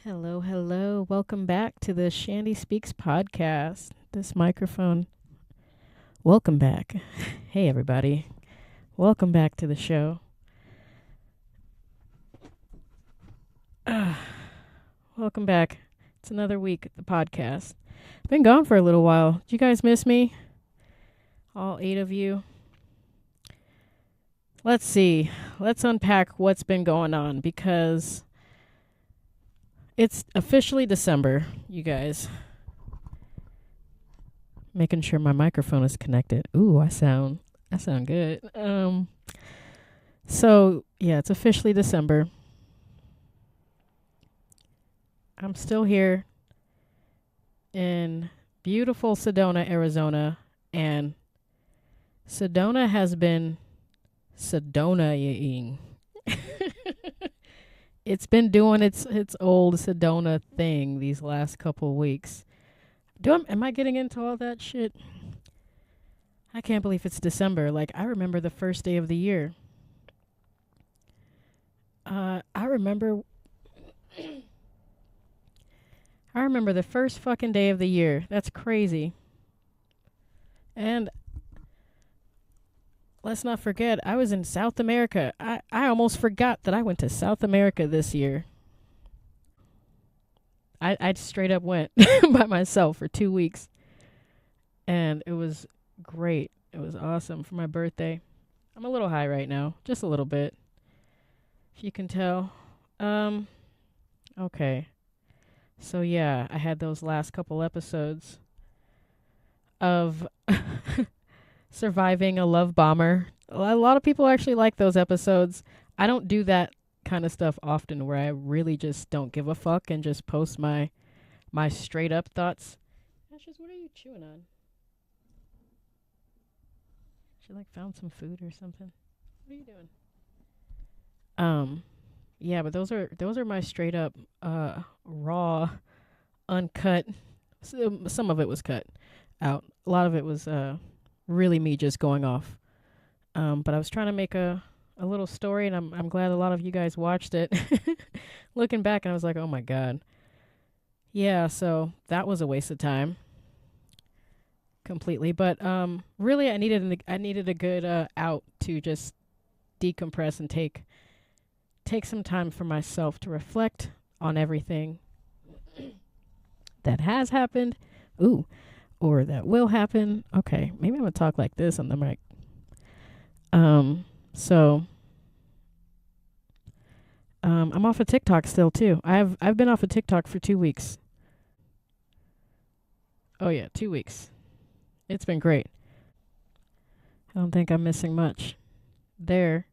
Hello, hello. Welcome back to the Chandie Speaks podcast. This microphone. Welcome back. Hey, everybody. Welcome back to the show. Welcome back. It's another week at the podcast. I've been gone for a little while. Did you guys miss me? All 8 of you. Let's see. Let's unpack what's been going on because it's officially December, you guys. Making sure my microphone is connected. Ooh, I sound good. So yeah, it's officially December. I'm still here in beautiful Sedona, Arizona, and Sedona has been Sedona-ing. It's been doing its old Sedona thing these last couple weeks. Am I getting into all that shit? I can't believe it's December. Like, I remember the first day of the year. I remember the first fucking day of the year. That's crazy. And let's not forget, I was in South America. I almost forgot that I went to South America this year. I straight up went by myself for 2 weeks. And it was great. It was awesome for my birthday. I'm a little high right now. Just a little bit. If you can tell. Okay. So yeah, I had those last couple episodes of surviving a love bomber. A lot of people actually like those episodes. I don't do that kind of stuff often where I really just don't give a fuck and just post my straight up thoughts. Ashes, what are you chewing on? She found some food or something. What are you doing? Yeah, but those are my straight up raw, uncut. Some of it was cut out. A lot of it was really me just going off. But I was trying to make a little story, and I'm glad a lot of you guys watched it. Looking back, and I was like, oh my God. Yeah, so that was a waste of time. Completely. But really I needed a good out to just decompress and take some time for myself to reflect on everything that has happened. Or that will happen. Okay, maybe I'm gonna talk like this on the mic. So I'm off of TikTok still too. I've been off of TikTok for 2 weeks. Oh yeah, 2 weeks. It's been great. I don't think I'm missing much there.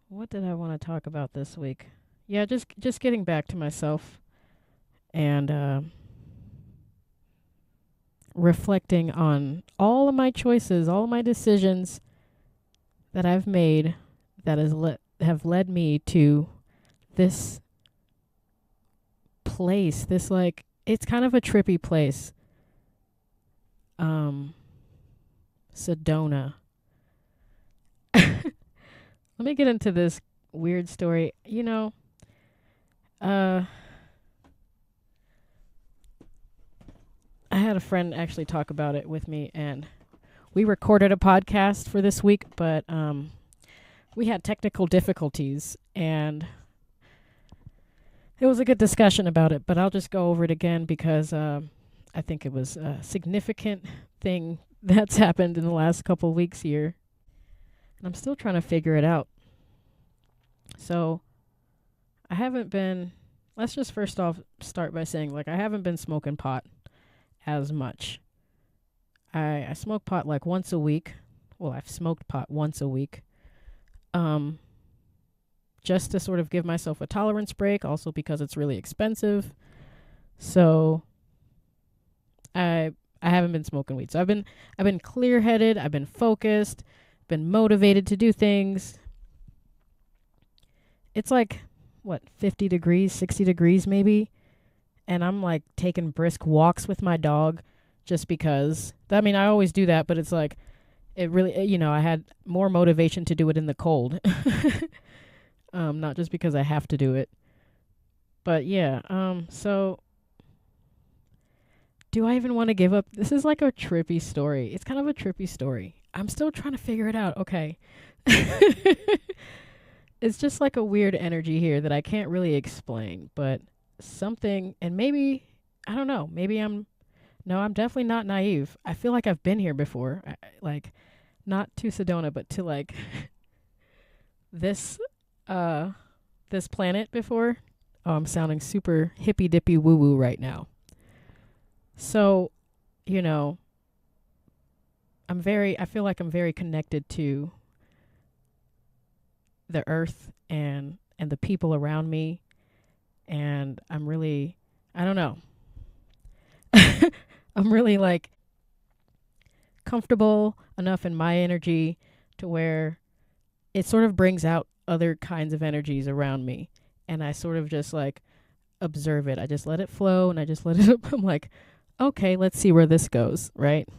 What did I want to talk about this week? Yeah, just getting back to myself and reflecting on all of my choices, all of my decisions that I've made that have led me to this place. This it's kind of a trippy place. Sedona. Let me get into this weird story. I had a friend actually talk about it with me, and we recorded a podcast for this week, but we had technical difficulties, and it was a good discussion about it, but I'll just go over it again because I think it was a significant thing that's happened in the last couple weeks here. And I'm still trying to figure it out. So I haven't been, let's just first off start by saying, I haven't been smoking pot as much. I smoke pot once a week. Well, I've smoked pot once a week. Just to sort of give myself a tolerance break, also because it's really expensive. So I haven't been smoking weed. So I've been clear-headed, I've been focused, been motivated to do things. It's 50 degrees, 60 degrees maybe. And I'm taking brisk walks with my dog just because. I mean, I always do that, but it's it really, I had more motivation to do it in the cold. not just because I have to do it. But yeah, so do I even want to give up? This is like a trippy story. It's kind of a trippy story. I'm still trying to figure it out. Okay. It's just like a weird energy here that I can't really explain, but something, and maybe, I don't know, maybe no, I'm definitely not naive. I feel like I've been here before. Like, not to Sedona, but to like this, this planet before. Oh, I'm sounding super hippy dippy woo woo right now. So, you know, I feel like I'm very connected to the earth and the people around me. And I'm really, I don't know. I'm really like comfortable enough in my energy to where it sort of brings out other kinds of energies around me. And I sort of just like observe it. I just let it flow and I just let it, I'm like, okay, let's see where this goes, right?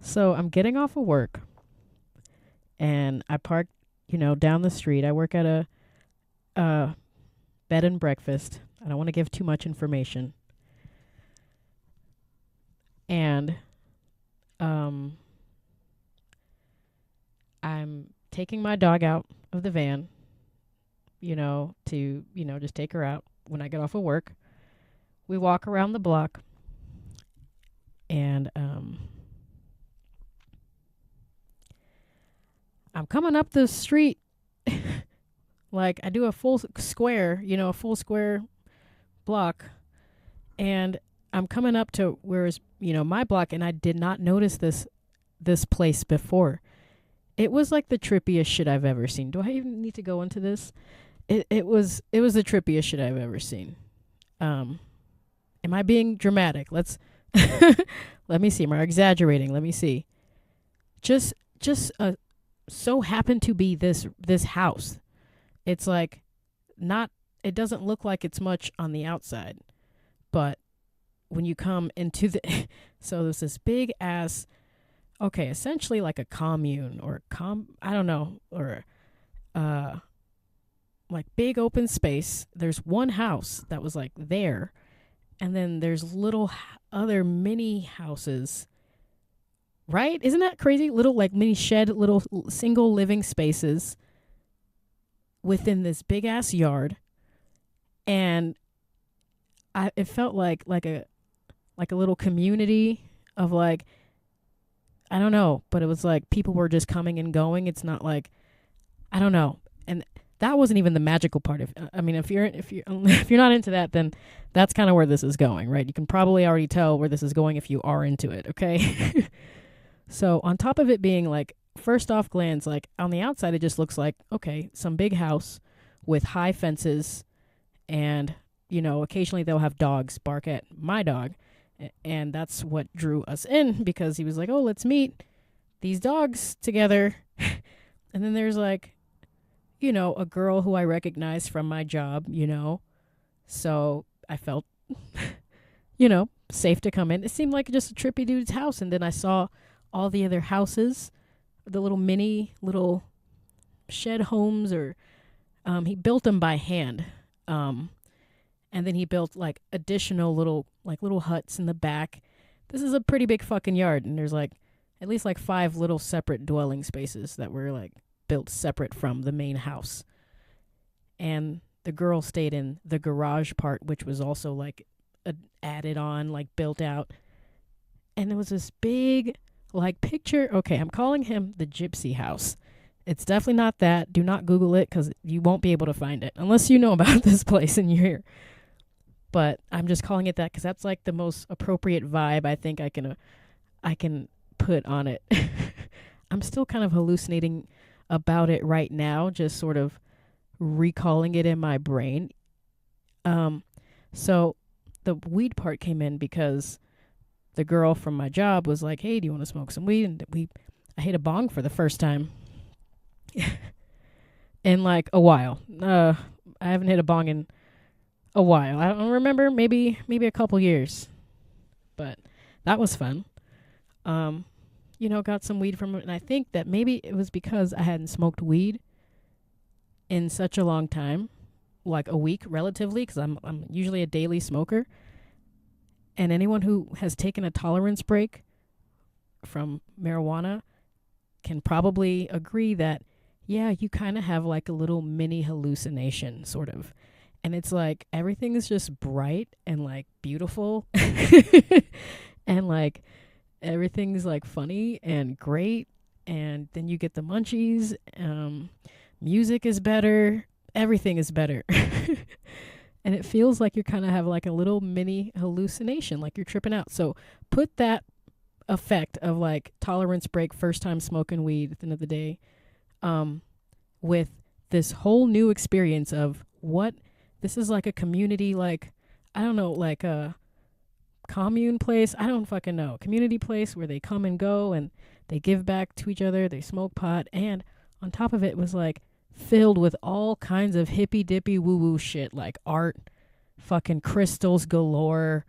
So I'm getting off of work and I park, down the street. I work at a bed and breakfast. I don't want to give too much information. And I'm taking my dog out of the van, to, just take her out when I get off of work. We walk around the block and I'm coming up the street like I do a full square, a full square block, and I'm coming up to where is, my block, and I did not notice this place before. It was like the trippiest shit I've ever seen. Do I even need to go into this? It was the trippiest shit I've ever seen. Am I being dramatic? Let's let me see. Am I exaggerating? Let me see. Just so happened to be this house. It's like it doesn't look like it's much on the outside, but when you come into so there's this big ass, okay, essentially like a commune or I don't know, or like big open space. There's one house that was like there, and then there's little other mini houses. Right? Isn't that crazy? Little like mini shed, little single living spaces within this big ass yard. And it felt like a little community of like, I don't know, but it was like people were just coming and going. It's not like, I don't know. And that wasn't even the magical part of, I mean, if you're not into that, then that's kind of where this is going, right? You can probably already tell where this is going if you are into it. Okay. So on top of it being like, first off glance, like on the outside, it just looks like, okay, some big house with high fences, and, occasionally they'll have dogs bark at my dog. And that's what drew us in, because he was like, oh, let's meet these dogs together. And then there's like, a girl who I recognized from my job, so I felt, safe to come in. It seemed like just a trippy dude's house. And then I saw all the other houses, the little shed homes, or he built them by hand. And then he built like additional little huts in the back. This is a pretty big fucking yard, and there's like at least like 5 little separate dwelling spaces that were like built separate from the main house. And the girl stayed in the garage part, which was also like added on, like built out. And it was this big like picture. Okay, I'm calling him the gypsy house. It's definitely not that. Do not Google it, because you won't be able to find it unless you know about this place and you're here. But I'm just calling it that because that's like the most appropriate vibe I think I can put on it. I'm still kind of hallucinating about it right now, just sort of recalling it in my brain. So the weed part came in because the girl from my job was like, hey, do you want to smoke some weed? And I hit a bong for the first time in like a while. I haven't hit a bong in a while. I don't remember, maybe a couple years, but that was fun. Got some weed from it, and I think that maybe it was because I hadn't smoked weed in such a long time, like a week relatively, because I'm usually a daily smoker. And anyone who has taken a tolerance break from marijuana can probably agree that, yeah, you kind of have like a little mini hallucination, sort of. And it's like everything is just bright and like beautiful and like everything's like funny and great. And then you get the munchies. Music is better. Everything is better. And it feels like you kind of have like a little mini hallucination, like you're tripping out. So put that effect of like tolerance break, first time smoking weed at the end of the day, with this whole new experience of what this is, like a community, like, I don't know, like a commune place. I don't fucking know. Community place where they come and go and they give back to each other. They smoke pot. And on top of it was like filled with all kinds of hippy dippy woo woo shit, like art, fucking crystals galore,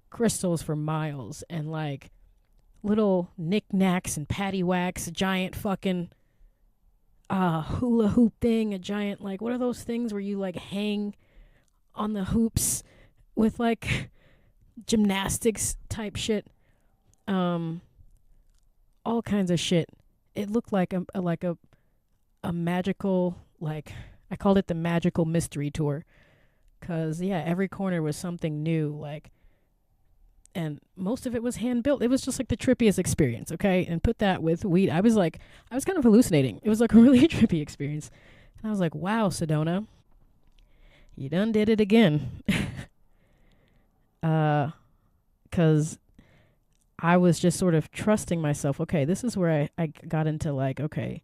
crystals for miles, and like little knickknacks and paddywhacks, a giant fucking hula hoop thing, a giant, like, what are those things where you like hang on the hoops with like gymnastics type shit, all kinds of shit. It looked like a magical, like, I called it the magical mystery tour, because yeah, every corner was something new, like, and most of it was hand built. It was just like the trippiest experience. Okay. And put that with weed. I was kind of hallucinating. It was like a really trippy experience. And I was like, wow, Sedona, you done did it again. Cause I was just sort of trusting myself. Okay. This is where I got into like, okay,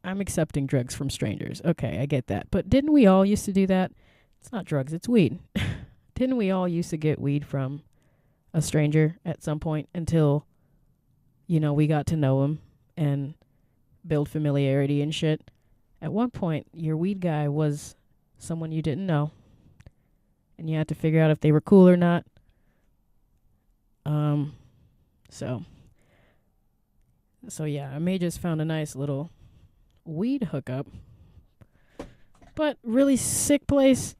I'm accepting drugs from strangers. Okay. I get that. But didn't we all used to do that? It's not drugs. It's weed. Didn't we all used to get weed from a stranger at some point until, you know, we got to know him and build familiarity and shit? At one point, your weed guy was someone you didn't know, and you had to figure out if they were cool or not. So yeah, I may just found a nice little weed hookup, but really sick place.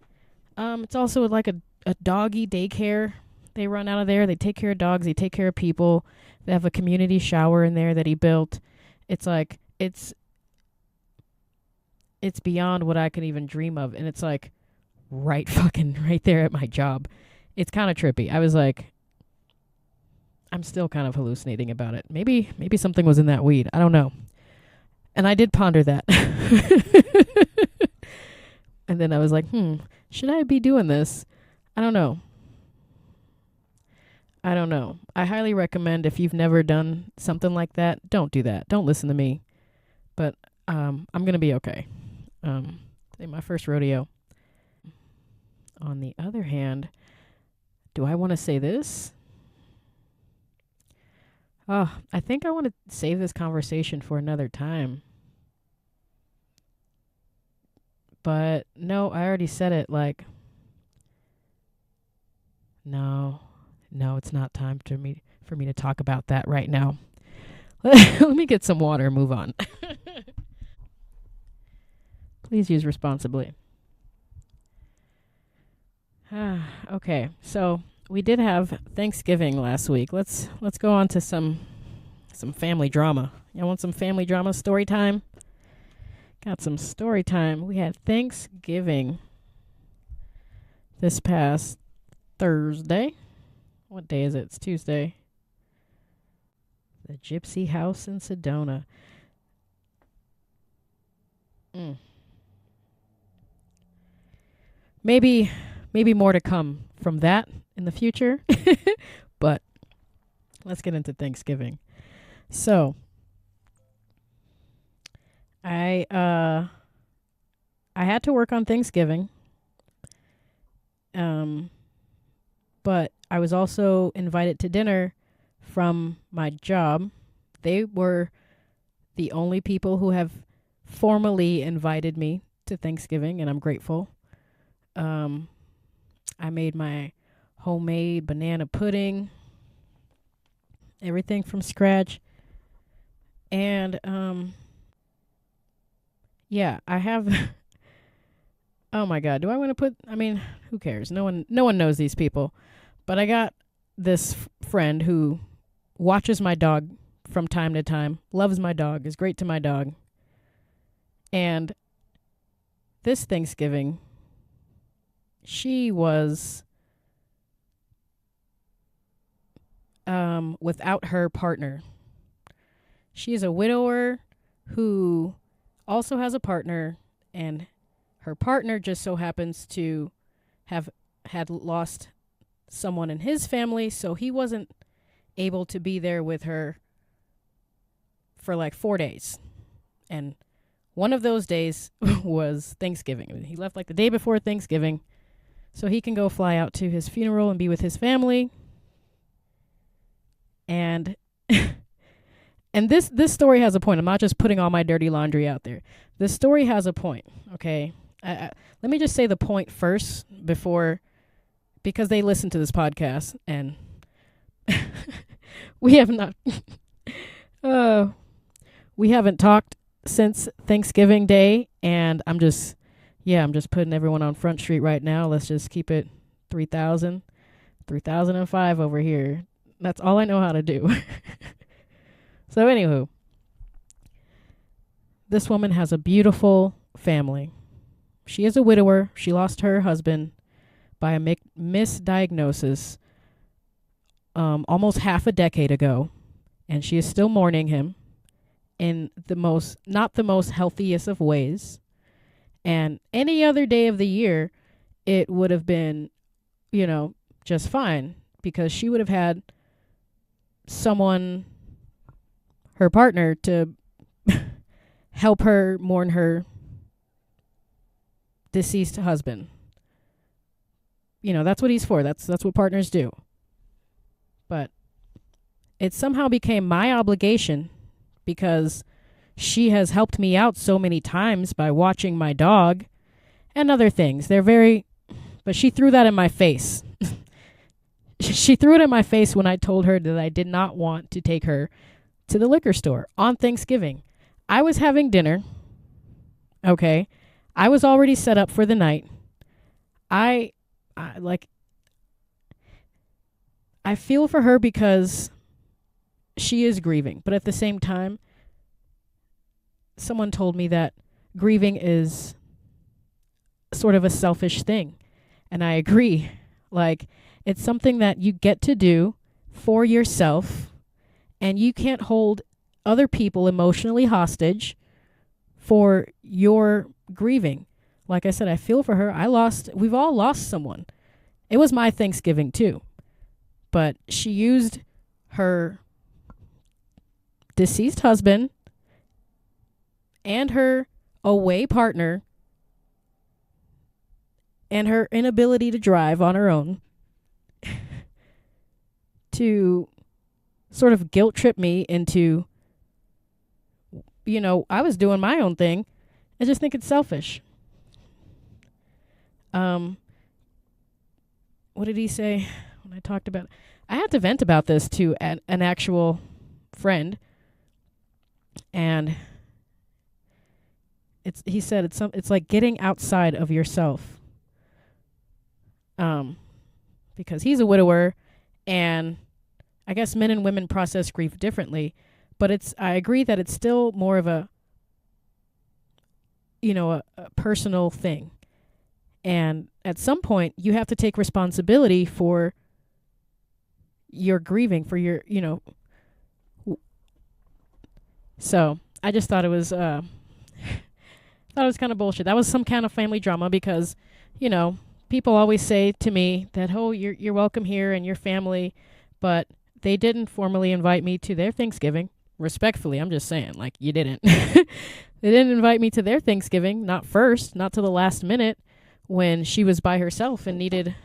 It's also like a doggy daycare. They run out of there. They take care of dogs. They take care of people. They have a community shower in there that he built. It's like, it's beyond what I can even dream of. And it's like right there at my job. It's kind of trippy. I was like, I'm still kind of hallucinating about it. Maybe something was in that weed. I don't know. And I did ponder that. And then I was like, should I be doing this? I don't know. I highly recommend, if you've never done something like that, don't do that. Don't listen to me. But I'm going to be okay. My first rodeo. On the other hand, do I want to say this? I think I want to save this conversation for another time. But no, I already said it. Like, no, it's not time for me to talk about that right now. Let me get some water and move on. Please use responsibly. Okay, so we did have Thanksgiving last week. Let's go on to some family drama. Y'all want some family drama story time? Got some story time. We had Thanksgiving this past Thursday. What day is it? It's Tuesday. The Gypsy House in Sedona. Maybe more to come from that in the future. But let's get into Thanksgiving. So I had to work on Thanksgiving. But I was also invited to dinner from my job. They were the only people who have formally invited me to Thanksgiving, and I'm grateful. I made my homemade banana pudding, everything from scratch. And yeah, I have. Oh my God, do I want to put? I mean, who cares? No one knows these people. But I got this friend who watches my dog from time to time, loves my dog, is great to my dog. And this Thanksgiving, she was without her partner. She is a widower who also has a partner, and her partner just so happens to have had lost someone in his family, so he wasn't able to be there with her for like 4 days. And one of those days was Thanksgiving. He left like the day before Thanksgiving so he can go fly out to his funeral and be with his family. And and this story has a point. I'm not just putting all my dirty laundry out there. This story has a point, okay? Let me just say the point first because they listen to this podcast, and we have not we haven't talked since Thanksgiving Day, and I'm just putting everyone on Front Street right now. Let's just keep it 3005 over here. That's all I know how to do. So anywho, this woman has a beautiful family. She is a widower. She lost her husband by a misdiagnosis almost half a decade ago, and she is still mourning him in not the most healthiest of ways. And any other day of the year, it would have been, just fine, because she would have had someone, her partner, to help her mourn her deceased husband. That's what he's for. That's what partners do. But it somehow became my obligation, because she has helped me out so many times by watching my dog and other things. But she threw that in my face. She threw it in my face when I told her that I did not want to take her to the liquor store on Thanksgiving. I was having dinner. Okay. I was already set up for the night. I feel for her because she is grieving, but at the same time, someone told me that grieving is sort of a selfish thing. And I agree. It's something that you get to do for yourself, and you can't hold other people emotionally hostage for your grieving. Like I said, I feel for her. We've all lost someone. It was my Thanksgiving too. But she used her deceased husband and her away partner and her inability to drive on her own to sort of guilt trip me into, I was doing my own thing. I just think it's selfish. What did he say when I talked about? I had to vent about this to an actual friend, and he said it's like getting outside of yourself. Because he's a widower, and I guess men and women process grief differently, but I agree that it's still more of a personal thing. And at some point, you have to take responsibility for your grieving, for your, So I just thought it was kind of bullshit. That was some kind of family drama because, people always say to me that, oh, you're welcome here and your family, but they didn't formally invite me to their Thanksgiving. Respectfully, I'm just saying, you didn't. They didn't invite me to their Thanksgiving, not to the last minute when she was by herself and needed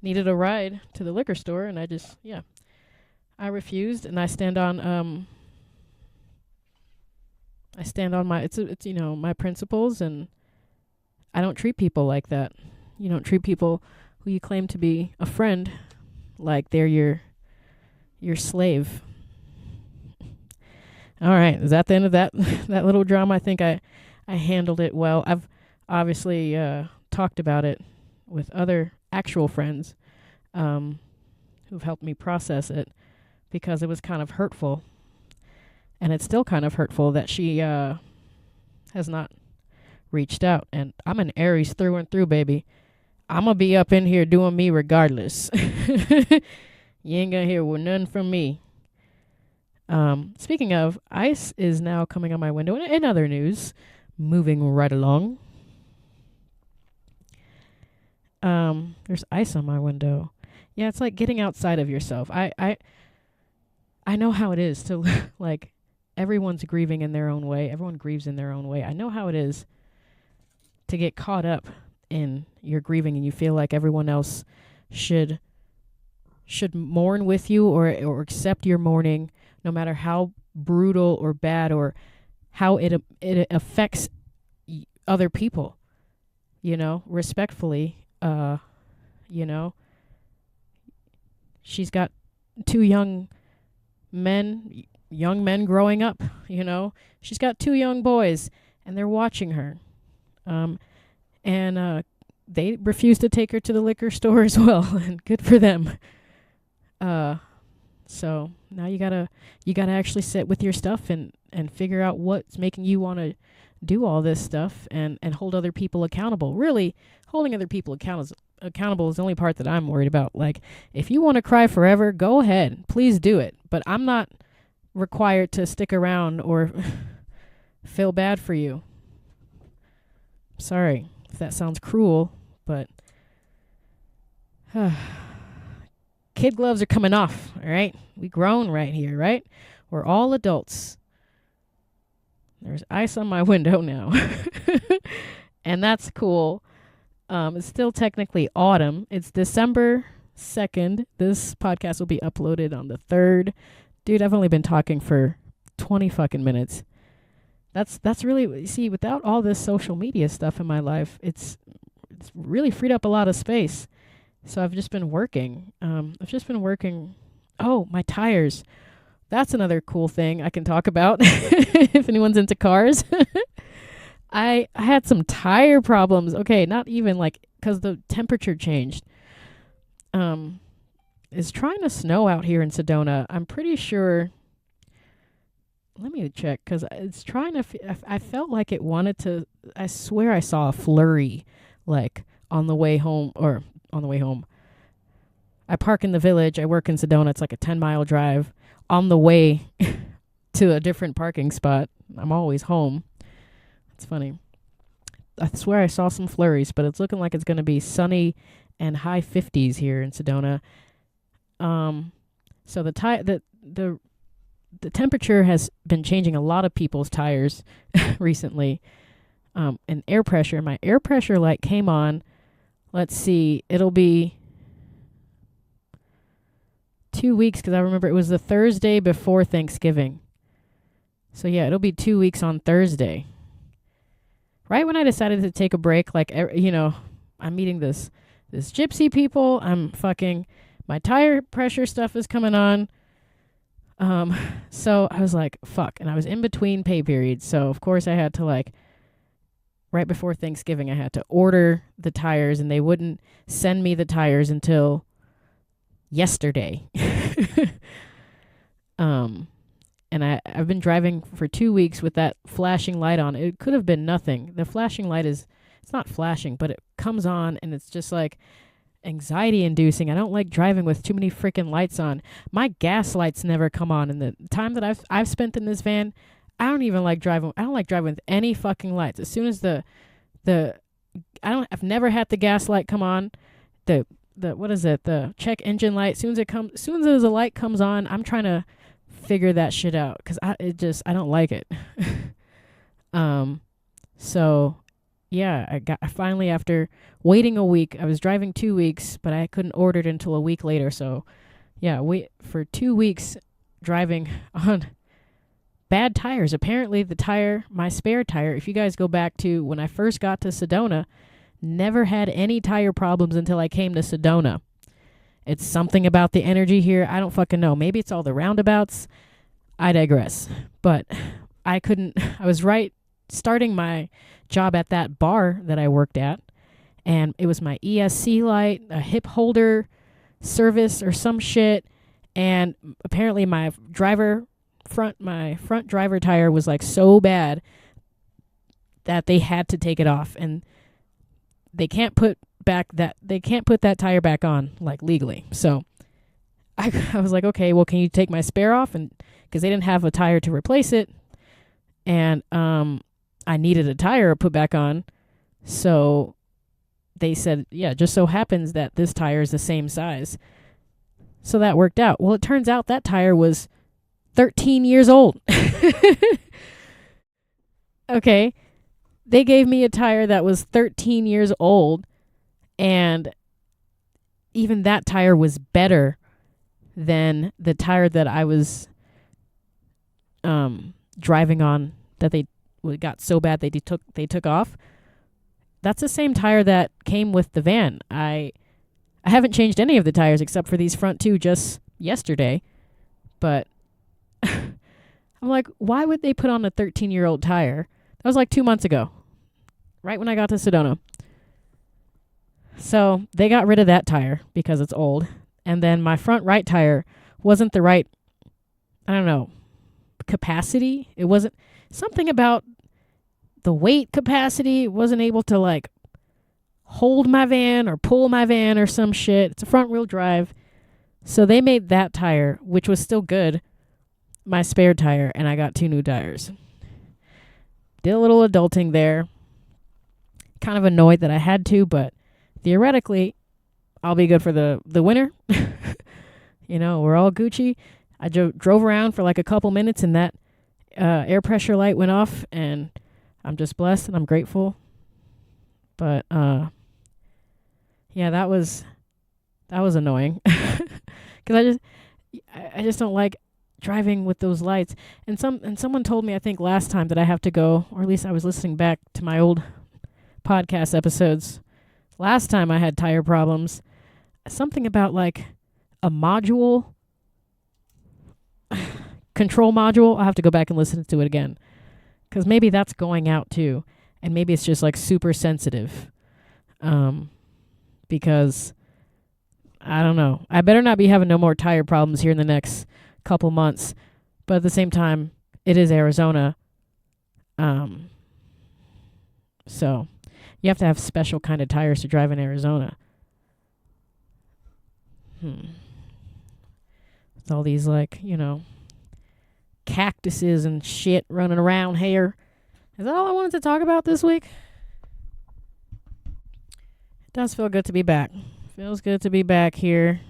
a ride to the liquor store, and I refused, and I stand on my my principles, and I don't treat people like that. You don't treat people who you claim to be a friend like they're your slave. All right, is that the end of that little drama? I think I I handled it well. I've obviously talked about it with other actual friends who've helped me process it, because it was kind of hurtful. And it's still kind of hurtful that she has not reached out. And I'm an Aries through and through, baby. I'm going to be up in here doing me regardless. You ain't going to hear nothing from me. Speaking of, ice is now coming on my window. In other news, moving right along. There's ice on my window. Yeah, it's like getting outside of yourself. I know how it is to, like, everyone's grieving in their own way. Everyone grieves in their own way. I know how it is to get caught up in your grieving and you feel like everyone else should mourn with you or accept your mourning, no matter how brutal or bad or how it affects other people, respectfully. She's got two young men growing up, she's got two young boys and they're watching her. And they refuse to take her to the liquor store as well. And good for them. So now you gotta actually sit with your stuff and figure out what's making you want to do all this stuff and hold other people accountable. Really, holding other people accountable is the only part that I'm worried about. Like, if you want to cry forever, go ahead. Please do it. But I'm not required to stick around or feel bad for you. Sorry if that sounds cruel, but kid gloves are coming off, all right? We grown right here, right? We're all adults. There's ice on my window now. And that's cool. It's still technically autumn. It's December 2nd. This podcast will be uploaded on the 3rd. Dude, I've only been talking for 20 fucking minutes. That's really, see, without all this social media stuff in my life, it's really freed up a lot of space. So I've just been working. Oh, my tires. That's another cool thing I can talk about if anyone's into cars. I had some tire problems. Okay, not even like because the temperature changed. It's trying to snow out here in Sedona. I'm pretty sure. Let me check because it's trying to. I felt like it wanted to. I swear I saw a flurry, like on the way home or on the way home. I park in the village. I work in Sedona. It's like a 10-mile drive. On the way to a different parking spot. I'm always home. It's funny. I swear I saw some flurries, but it's looking like it's going to be sunny and high 50s here in Sedona. So the temperature has been changing a lot of people's tires recently. And air pressure. My air pressure light came on. Let's see. It'll be 2 weeks because I remember it was the Thursday before Thanksgiving. So yeah, it'll be 2 weeks on Thursday. Right when I decided to take a break, like, I'm meeting this gypsy people. My tire pressure stuff is coming on. So I was like, fuck. And I was in between pay periods. So of course I had to right before Thanksgiving, I had to order the tires and they wouldn't send me the tires until yesterday. And I've been driving for 2 weeks with that flashing light on. It could have been nothing. The flashing light it's not flashing, but it comes on and it's just like anxiety inducing. I don't like driving with too many freaking lights on. My gas lights never come on. In the time that I've spent in this van, I don't even like driving. I don't like driving with any fucking lights. As soon as I've never had the gas light come on. The check engine light. As soon as the light comes on, I'm trying to figure that shit out because I don't like it. So yeah, I finally, after waiting a week, I was driving 2 weeks, but I couldn't order it until a week later. So yeah, for 2 weeks driving on bad tires. Apparently my spare tire, if you guys go back to when I first got to Sedona, never had any tire problems until I came to Sedona. It's something about the energy here. I don't fucking know. Maybe it's all the roundabouts. I digress. But I was right starting my job at that bar that I worked at, and it was my ESC light, a hip holder service or some shit, and apparently my front driver tire was like so bad that they had to take it off, and they can't put that tire back on like legally. So I was like, okay, well, can you take my spare off? And because they didn't have a tire to replace it, and I needed a tire put back on, so they said, yeah, just so happens that this tire is the same size. So that worked out. Well, it turns out that tire was 13 years old. Okay. They gave me a tire that was 13 years old, and even that tire was better than the tire that I was driving on that they got so bad they took off. That's the same tire that came with the van. I haven't changed any of the tires except for these front two just yesterday. But I'm like, why would they put on a 13-year-old tire? That was like 2 months ago, right when I got to Sedona. So they got rid of that tire because it's old. And then my front right tire wasn't the right, I don't know, capacity. It wasn't something about the weight capacity. It wasn't able to like hold my van or pull my van or some shit. It's a front wheel drive. So they made that tire, which was still good, my spare tire, and I got 2 new tires. Did a little adulting there. Kind of annoyed that I had to, but theoretically, I'll be good for the winter. You know, we're all Gucci. I drove around for like a couple minutes, and that air pressure light went off, and I'm just blessed and I'm grateful. But yeah, that was annoying because I just don't like driving with those lights. And someone told me, I think last time, that I have to go, or at least I was listening back to my old podcast episodes. Last time I had tire problems, something about like a module, control module. I'll have to go back and listen to it again, because maybe that's going out too, and maybe it's just like super sensitive. Because I don't know. I better not be having no more tire problems here in the next couple months. But at the same time, it is Arizona. So you have to have special kind of tires to drive in Arizona. It's all these like, you know, cactuses and shit running around here. Is that all I wanted to talk about this week? It does feel good to be back. Feels good to be back here.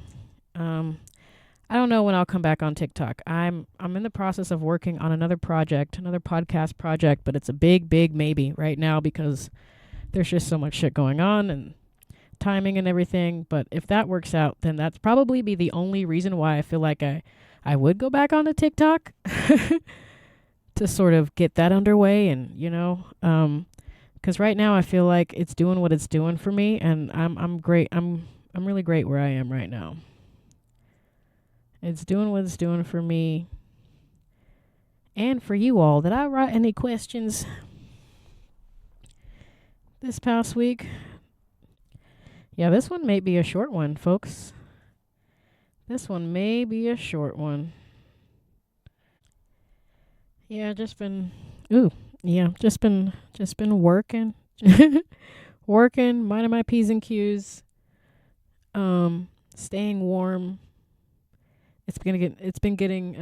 I don't know when I'll come back on TikTok. I'm in the process of working on another project, another podcast project, but it's a big maybe right now because there's just so much shit going on and timing and everything. But if that works out, then that's probably be the only reason why I feel like I would go back on to TikTok to sort of get that underway. And, you know, because right now I feel like it's doing what it's doing for me, and I'm great. I'm really great where I am right now. It's doing what it's doing for me and for you all. Did I write any questions this past week? Yeah, this one may be a short one, folks. This one may be a short one. Yeah, just been working. Working, minding my P's and Q's. Staying warm. It's been getting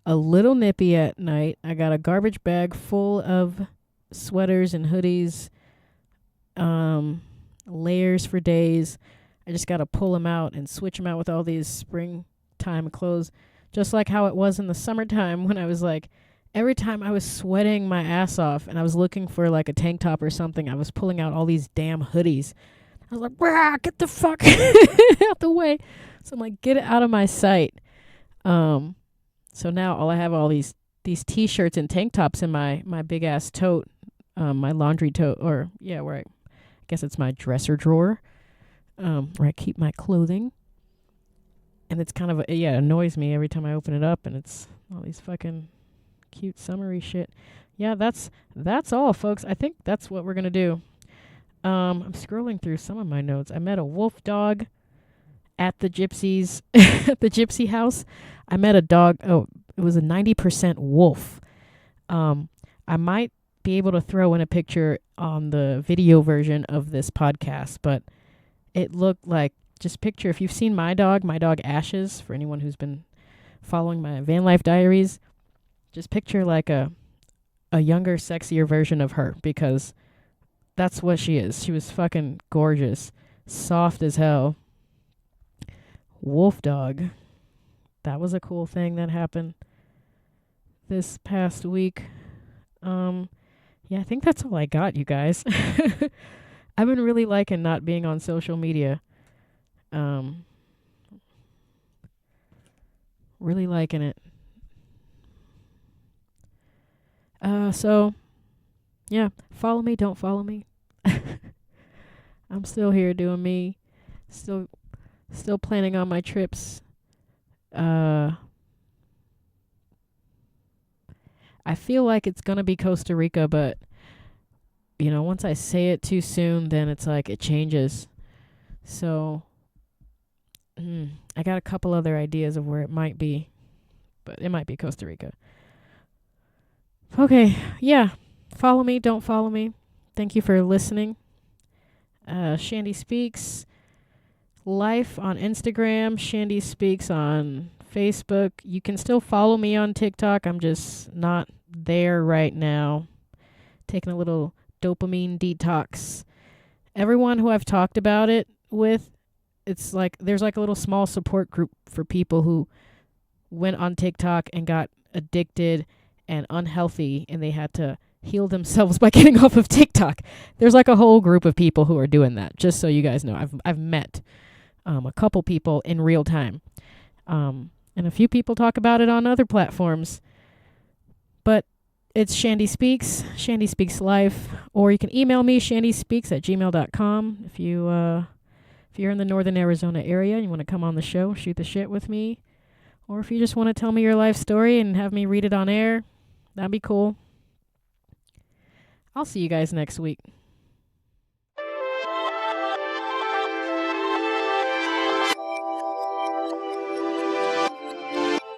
a little nippy at night. I got a garbage bag full of sweaters and hoodies, layers for days. I just got to pull them out and switch them out with all these springtime clothes, just like how it was in the summertime when I was like, every time I was sweating my ass off and I was looking for like a tank top or something, I was pulling out all these damn hoodies. I was like, rah, get the fuck out the way. So I'm like, get it out of my sight. So now all I have are all these t-shirts and tank tops in my big ass tote, my laundry tote, or yeah, where I guess it's my dresser drawer, where I keep my clothing. And it's kind of it annoys me every time I open it up, and it's all these fucking cute summery shit. yeah, that's all, folks. I think that's what we're gonna do. I'm scrolling through some of my notes. I met a wolf dog at the gypsies at the gypsy house. I met a dog. Oh, it was a 90% wolf. I might be able to throw in a picture on the video version of this podcast, but it looked like, just picture, if you've seen my dog Ashes, for anyone who's been following my van life diaries, just picture like a younger, sexier version of her, because that's what she is. She was fucking gorgeous, soft as hell. Wolf dog. That was a cool thing that happened this past week. Yeah, I think that's all I got, you guys. I've been really liking not being on social media. Really liking it. So, yeah, follow me, don't follow me. I'm still here doing me. Still planning on my trips. I feel like it's going to be Costa Rica, but, you know, once I say it too soon, then it's like it changes. So, I got a couple other ideas of where it might be, but it might be Costa Rica. Okay, yeah. Follow me, don't follow me. Thank you for listening. Chandie Speaks Life on Instagram, Chandie Speaks on Facebook. You can still follow me on TikTok. I'm just not there right now. Taking a little dopamine detox. Everyone who I've talked about it with, it's like there's like a little small support group for people who went on TikTok and got addicted and unhealthy, and they had to heal themselves by getting off of TikTok. There's like a whole group of people who are doing that, just so you guys know. I've met a couple people in real time. And a few people talk about it on other platforms. But it's Chandie Speaks, Chandie Speaks Life, or you can email me, chandiespeaks@gmail.com. If you're in the northern Arizona area and you want to come on the show, shoot the shit with me, or if you just want to tell me your life story and have me read it on air, that'd be cool. I'll see you guys next week.